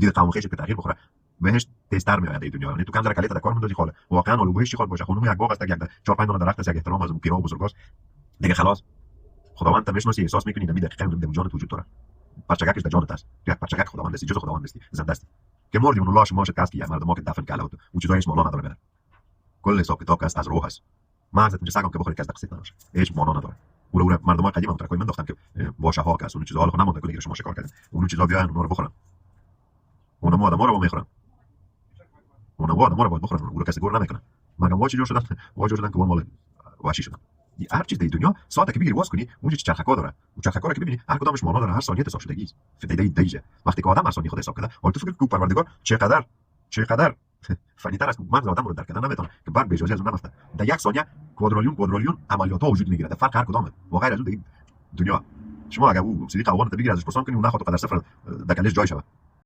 دید قوم خیش که تغییر بخوره بهش تیزتر میاد این دنیا. یعنی تو کم ذره کلیت در کار میندازی خاله واقعا آلو بهش چی باشه خونم یک باغ است یک 4 5 دونه درخت است یک احترام از اون پیرا و بزرگاست دیگه خلاص خداوند تا میشناسی احساس میکنی نمی دقیقاً در جانت وجود داره پرچگکش در جانت است یک پرچگک خداوند است جز خداوند است زنده است که مردی اون لاش ماش کاست که مردم ما که دفن کاله و چیزای اسم الله نداره کل حساب کتاب است از روح است ما از اینجا سگم که بخوری کس دقیق نباشه هیچ معنا نداره اون مردم قدیم هم ترکای من داشتن که باشه ها کس اون چیزا حالا نمونده که شما شکار کردن اون چیزا بیان اونها رو بخورن اونم آدم رو میخورن اونم آدم رو باید بخورن اون کسی گور نمیکنه مگه واچی جور شدن واچی شدن که اون مال وحشی شدن هر چیز در دنیا ساعت که بگیری واس کنی اون چیز چرخکا داره اون چرخکا رو که ببینی هر کدامش معنا داره هر ثانیه حساب شدگی است فدای دیجه وقتی که آدم هر ثانیه خود حساب کرده حالا تو فکر کو پروردگار چقدر فنی‌تر است مغز آدم رو درک کردن نمیتونه که بعد به اجازه از اون نفته در یک ثانیه کوادریلیون عملیات ها وجود میگیره در فرق هر کدامه و غیر از اون دنیا شما اگه او صدیق اوان بگیری ازش پرسان کنی اون نخواد قدر صفر دکلش جای شود